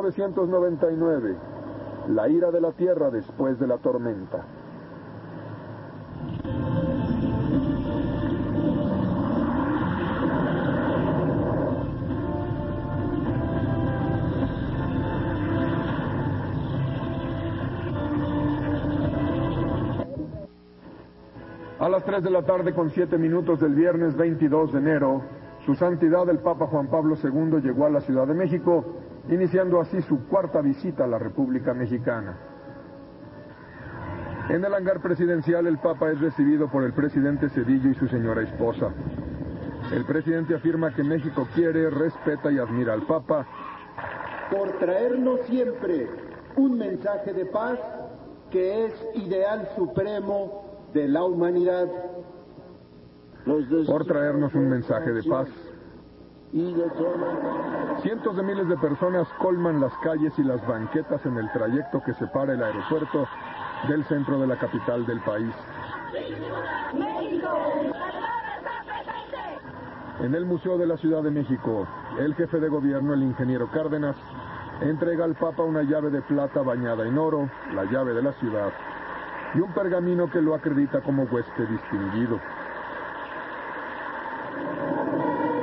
1999, la ira de la tierra después de la tormenta. A las 3 de la tarde con 7 minutos del viernes 22 de enero, Su Santidad el Papa Juan Pablo II llegó a la Ciudad de México, iniciando así su cuarta visita a la República Mexicana. En el hangar presidencial el Papa es recibido por el presidente Zedillo y su señora esposa. El presidente afirma que México quiere, respeta y admira al Papa por traernos siempre un mensaje de paz que es ideal supremo de la humanidad. Por traernos un mensaje de paz. Cientos de miles de personas colman las calles y las banquetas en el trayecto que separa el aeropuerto del centro de la capital del país. En el Museo de la Ciudad de México, el jefe de gobierno, el ingeniero Cárdenas, entrega al Papa una llave de plata bañada en oro, la llave de la ciudad, y un pergamino que lo acredita como huésped distinguido.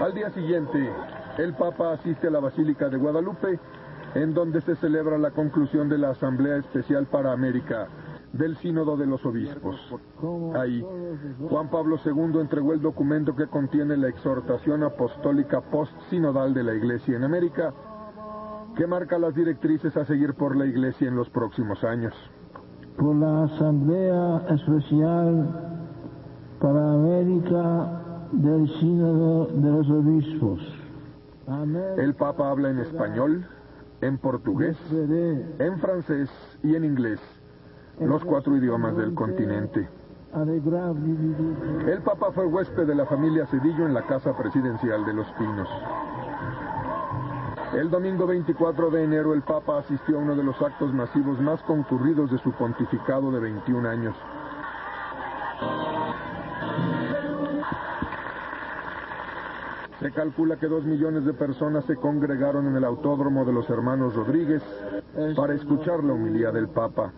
Al día siguiente, el Papa asiste a la Basílica de Guadalupe, en donde se celebra la conclusión de la Asamblea Especial para América del Sínodo de los Obispos. Ahí, Juan Pablo II entregó el documento que contiene la exhortación apostólica post-sinodal de la Iglesia en América, que marca las directrices a seguir por la Iglesia en los próximos años. Por la Asamblea Especial para América del Sínodo de los Obispos. El Papa habla en español, en portugués, en francés y en inglés, los 4 idiomas del continente. El Papa fue huésped de la familia Zedillo en la Casa Presidencial de Los Pinos. El domingo 24 de enero el Papa asistió a uno de los actos masivos más concurridos de su pontificado de 21 años. Se calcula que 2 millones de personas se congregaron en el Autódromo de los Hermanos Rodríguez para escuchar la homilía del Papa.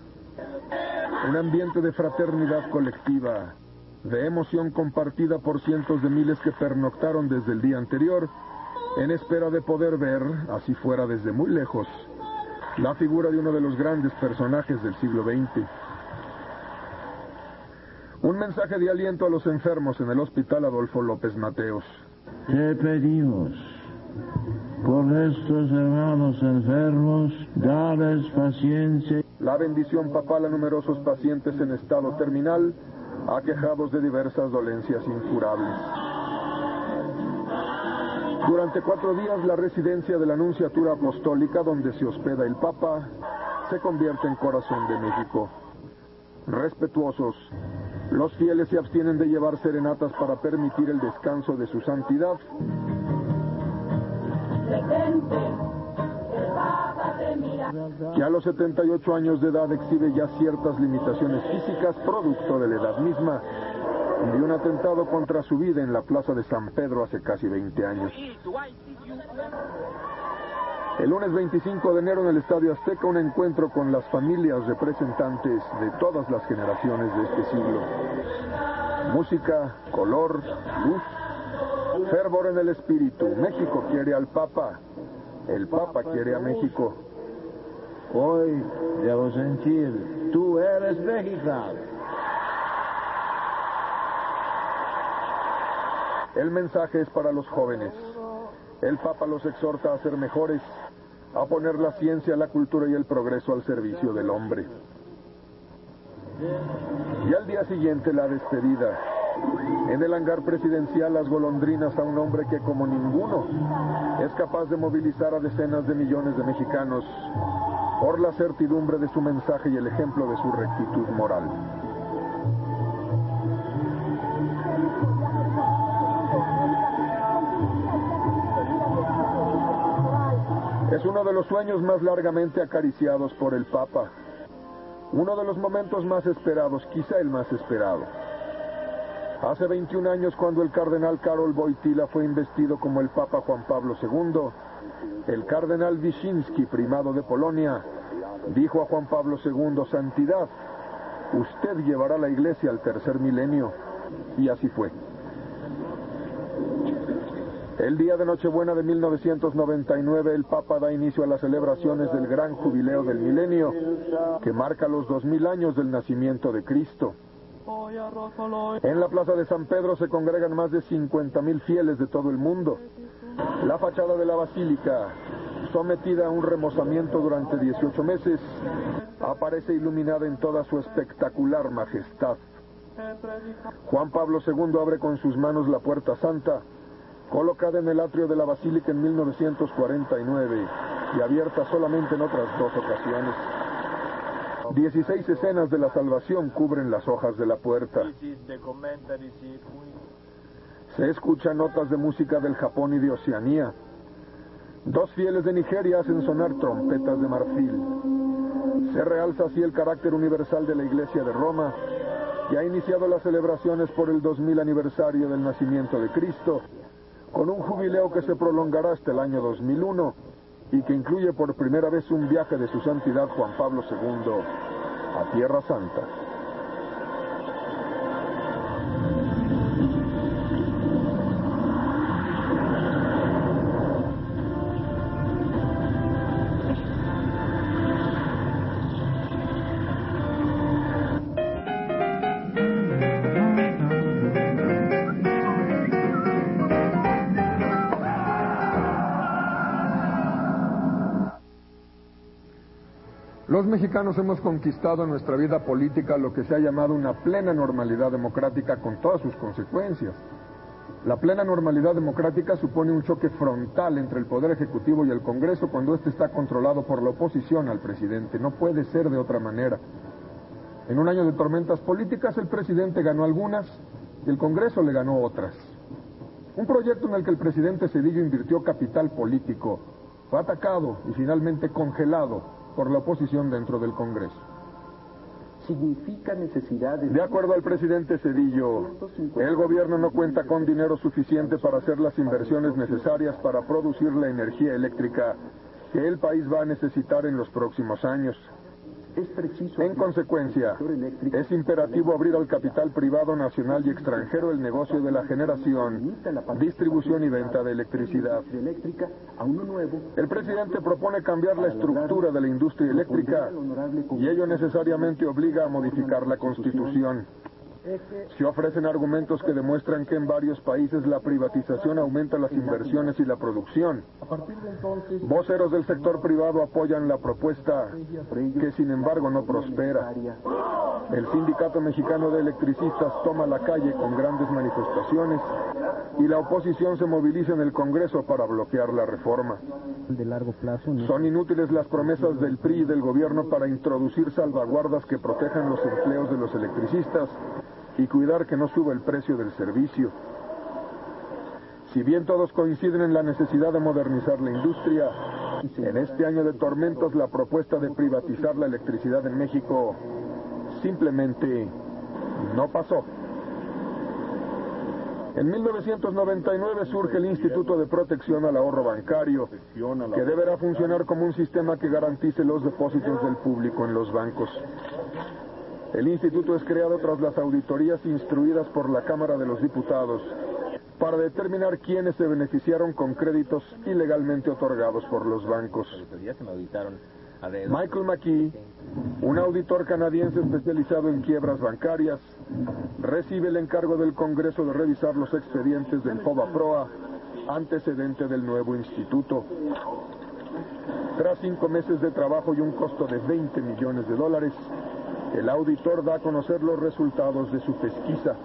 Un ambiente de fraternidad colectiva, de emoción compartida por cientos de miles que pernoctaron desde el día anterior, en espera de poder ver, así fuera desde muy lejos, la figura de uno de los grandes personajes del siglo XX. Un mensaje de aliento a los enfermos en el Hospital Adolfo López Mateos. Te pedimos, por estos hermanos enfermos, dales paciencia. La bendición papal a numerosos pacientes en estado terminal, aquejados de diversas dolencias incurables. Durante 4 días, la residencia de la Nunciatura Apostólica, donde se hospeda el Papa, se convierte en corazón de México. Respetuosos, los fieles se abstienen de llevar serenatas para permitir el descanso de su santidad. Que a los 78 años de edad exhibe ya ciertas limitaciones físicas, producto de la edad misma, y de un atentado contra su vida en la plaza de San Pedro hace casi 20 años. El lunes 25 de enero en el Estadio Azteca, un encuentro con las familias representantes de todas las generaciones de este siglo. Música, color, luz, fervor en el espíritu. México quiere al Papa, el Papa quiere a México. Hoy debo sentir, tú eres mexicano. El mensaje es para los jóvenes. El Papa los exhorta a ser mejores, a poner la ciencia, la cultura y el progreso al servicio del hombre. Y al día siguiente la despedida. En el hangar presidencial las golondrinas a un hombre que como ninguno es capaz de movilizar a decenas de millones de mexicanos por la certidumbre de su mensaje y el ejemplo de su rectitud moral. Es uno de los sueños más largamente acariciados por el Papa. Uno de los momentos más esperados, quizá el más esperado. Hace 21 años, cuando el cardenal Karol Wojtyła fue investido como el Papa Juan Pablo II, el cardenal Wyszynski, primado de Polonia, dijo a Juan Pablo II: Santidad, usted llevará la Iglesia al tercer milenio. Y así fue. El día de Nochebuena de 1999, el Papa da inicio a las celebraciones del gran jubileo del milenio, que marca los 2000 años del nacimiento de Cristo. En la plaza de San Pedro se congregan más de 50,000 fieles de todo el mundo. La fachada de la basílica, sometida a un remozamiento durante 18 meses, aparece iluminada en toda su espectacular majestad. Juan Pablo II abre con sus manos la Puerta Santa, colocada en el atrio de la basílica en 1949 y abierta solamente en otras 2 ocasiones. 16 escenas de la salvación cubren las hojas de la puerta. Se escuchan notas de música del Japón y de Oceanía. 2 fieles de Nigeria hacen sonar trompetas de marfil. Se realza así el carácter universal de la Iglesia de Roma, que ha iniciado las celebraciones por el 2000 aniversario del nacimiento de Cristo, con un jubileo que se prolongará hasta el año 2001 y que incluye por primera vez un viaje de su santidad Juan Pablo II a Tierra Santa. Los mexicanos hemos conquistado en nuestra vida política lo que se ha llamado una plena normalidad democrática con todas sus consecuencias. La plena normalidad democrática supone un choque frontal entre el Poder Ejecutivo y el Congreso cuando éste está controlado por la oposición al presidente. No puede ser de otra manera. En un año de tormentas políticas, el presidente ganó algunas y el Congreso le ganó otras. Un proyecto en el que el presidente Zedillo invirtió capital político fue atacado y finalmente congelado por la oposición dentro del Congreso. Significa necesidades. De acuerdo al presidente Zedillo, el gobierno no cuenta con dinero suficiente para hacer las inversiones necesarias para producir la energía eléctrica que el país va a necesitar en los próximos años. Es preciso. En consecuencia, es imperativo abrir al capital privado nacional y extranjero el negocio de la generación, distribución y venta de electricidad. El presidente propone cambiar la estructura de la industria eléctrica y ello necesariamente obliga a modificar la Constitución. Se ofrecen argumentos que demuestran que en varios países la privatización aumenta las inversiones y la producción. Voceros del sector privado apoyan la propuesta, que sin embargo no prospera. El Sindicato Mexicano de Electricistas toma la calle con grandes manifestaciones y la oposición se moviliza en el Congreso para bloquear la reforma. Son inútiles las promesas del PRI y del gobierno para introducir salvaguardas que protejan los empleos de los electricistas y cuidar que no suba el precio del servicio. Si bien todos coinciden en la necesidad de modernizar la industria, en este año de tormentos la propuesta de privatizar la electricidad en México simplemente no pasó. En 1999 surge el Instituto de Protección al Ahorro Bancario, que deberá funcionar como un sistema que garantice los depósitos del público en los bancos. El instituto es creado tras las auditorías instruidas por la Cámara de los Diputados para determinar quiénes se beneficiaron con créditos ilegalmente otorgados por los bancos. Michael McKee, un auditor canadiense especializado en quiebras bancarias, recibe el encargo del Congreso de revisar los expedientes del FOBAPROA, antecedente del nuevo instituto. Tras 5 meses de trabajo y un costo de $20 millones, el auditor da a conocer los resultados de su pesquisa.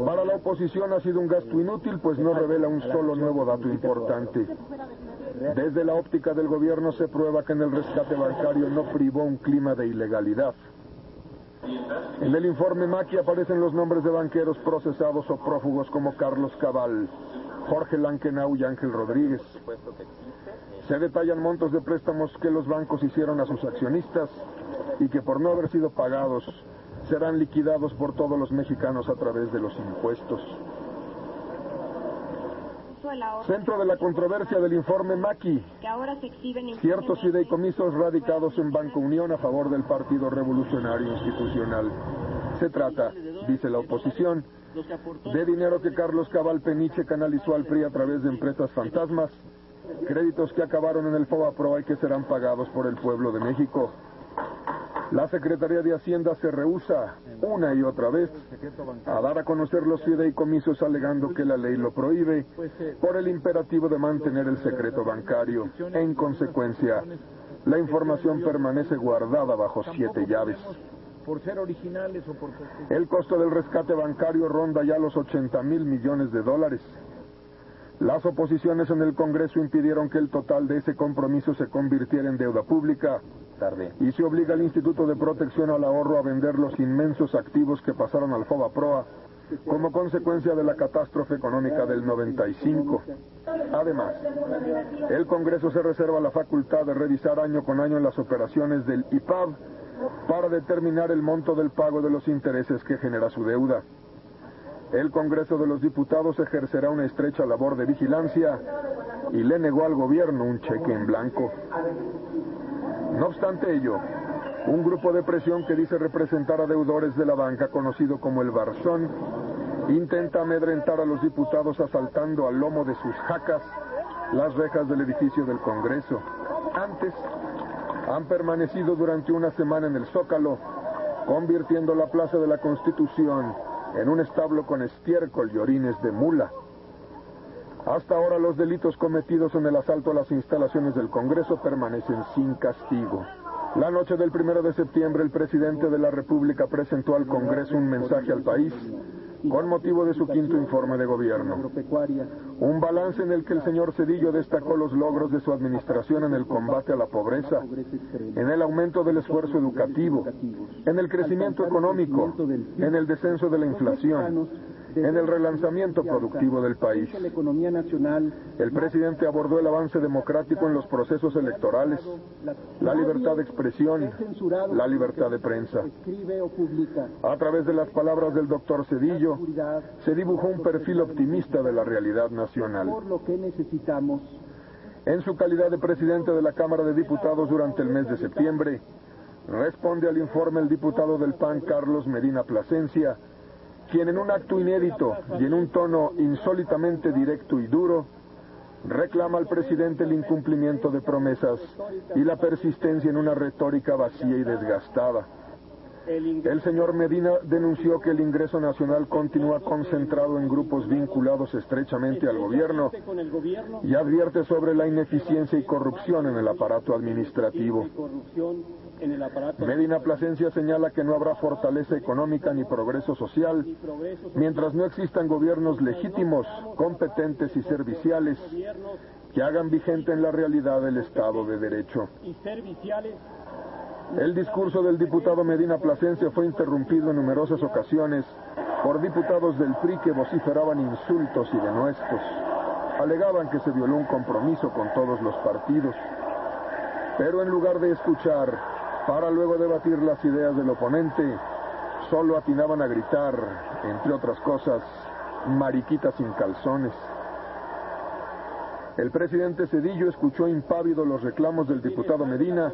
Para la oposición ha sido un gasto inútil, pues no revela un solo nuevo dato importante. Desde la óptica del gobierno se prueba que en el rescate bancario no privó un clima de ilegalidad. En el informe Maki aparecen los nombres de banqueros procesados o prófugos como Carlos Cabal, Jorge Lankenau y Ángel Rodríguez. Se detallan montos de préstamos que los bancos hicieron a sus accionistas y que por no haber sido pagados serán liquidados por todos los mexicanos a través de los impuestos. el ahorro. Centro de la controversia del informe Maki. Que ahora se exhiben Ciertos fideicomisos radicados en Banco Unión a favor del Partido Revolucionario Institucional. Se trata, dice la oposición, de dinero que Carlos Cabal Peniche canalizó al PRI a través de empresas fantasmas, créditos que acabaron en el FOBAPROA y que serán pagados por el pueblo de México. La Secretaría de Hacienda se rehúsa, una y otra vez, a dar a conocer los fideicomisos alegando que la ley lo prohíbe por el imperativo de mantener el secreto bancario. En consecuencia, la información permanece guardada bajo 7 llaves. El costo del rescate bancario ronda ya los $80,000 millones. Las oposiciones en el Congreso impidieron que el total de ese compromiso se convirtiera en deuda pública y se obliga al Instituto de Protección al Ahorro a vender los inmensos activos que pasaron al FOBAPROA como consecuencia de la catástrofe económica del 95. Además, el Congreso se reserva la facultad de revisar año con año las operaciones del IPAB para determinar el monto del pago de los intereses que genera su deuda. El Congreso de los Diputados ejercerá una estrecha labor de vigilancia y le negó al gobierno un cheque en blanco. No obstante ello, un grupo de presión que dice representar a deudores de la banca, conocido como el Barzón, intenta amedrentar a los diputados asaltando al lomo de sus jacas las rejas del edificio del Congreso. Antes, han permanecido durante una semana en el Zócalo, convirtiendo la Plaza de la Constitución en un establo con estiércol y orines de mula. Hasta ahora los delitos cometidos en el asalto a las instalaciones del Congreso permanecen sin castigo. La noche del 1 de septiembre, el presidente de la República presentó al Congreso un mensaje al país con motivo de su 5º informe de gobierno. Un balance en el que el señor Zedillo destacó los logros de su administración en el combate a la pobreza, en el aumento del esfuerzo educativo, en el crecimiento económico, en el descenso de la inflación, en el relanzamiento productivo del país. El presidente abordó el avance democrático en los procesos electorales, la libertad de expresión, la libertad de prensa. A través de las palabras del doctor Zedillo, se dibujó un perfil optimista de la realidad nacional. En su calidad de presidente de la Cámara de Diputados durante el mes de septiembre, responde al informe el diputado del PAN Carlos Medina Plasencia, quien en un acto inédito y en un tono insólitamente directo y duro, reclama al presidente el incumplimiento de promesas y la persistencia en una retórica vacía y desgastada. El señor Medina denunció que el ingreso nacional continúa concentrado en grupos vinculados estrechamente al gobierno y advierte sobre la ineficiencia y corrupción en el aparato administrativo. Medina Plasencia señala que no habrá fortaleza económica ni progreso social mientras no existan gobiernos legítimos, competentes y serviciales que hagan vigente en la realidad el Estado de Derecho. El discurso del diputado Medina Plasencia fue interrumpido en numerosas ocasiones por diputados del PRI que vociferaban insultos y denuestos. Alegaban que se violó un compromiso con todos los partidos. Pero en lugar de escuchar, para luego debatir las ideas del oponente, solo atinaban a gritar, entre otras cosas, mariquitas sin calzones. El presidente Zedillo escuchó impávido los reclamos del diputado Medina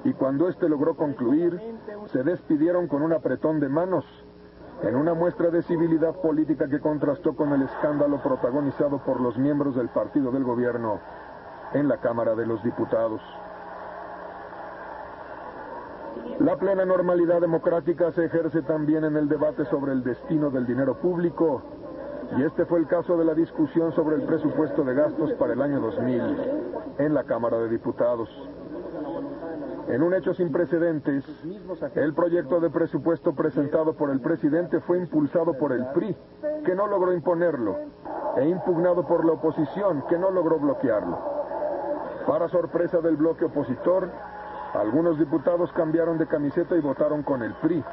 y cuando éste logró concluir, se despidieron con un apretón de manos, en una muestra de civilidad política que contrastó con el escándalo protagonizado por los miembros del partido del gobierno en la Cámara de los Diputados. La plena normalidad democrática se ejerce también en el debate sobre el destino del dinero público, y este fue el caso de la discusión sobre el presupuesto de gastos para el año 2000 en la Cámara de Diputados. En un hecho sin precedentes, el proyecto de presupuesto presentado por el presidente fue impulsado por el PRI, que no logró imponerlo, e impugnado por la oposición, que no logró bloquearlo. Para sorpresa del bloque opositor, algunos diputados cambiaron de camiseta y votaron con el PRI.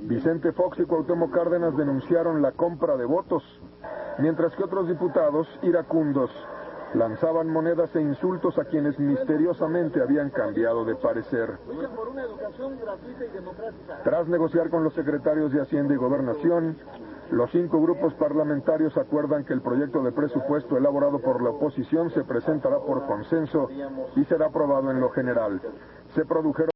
Vicente Fox y Cuauhtémoc Cárdenas denunciaron la compra de votos, mientras que otros diputados iracundos lanzaban monedas e insultos a quienes misteriosamente habían cambiado de parecer. Tras negociar con los secretarios de Hacienda y Gobernación, los 5 grupos parlamentarios acuerdan que el proyecto de presupuesto elaborado por la oposición se presentará por consenso y será aprobado en lo general. Se produjeron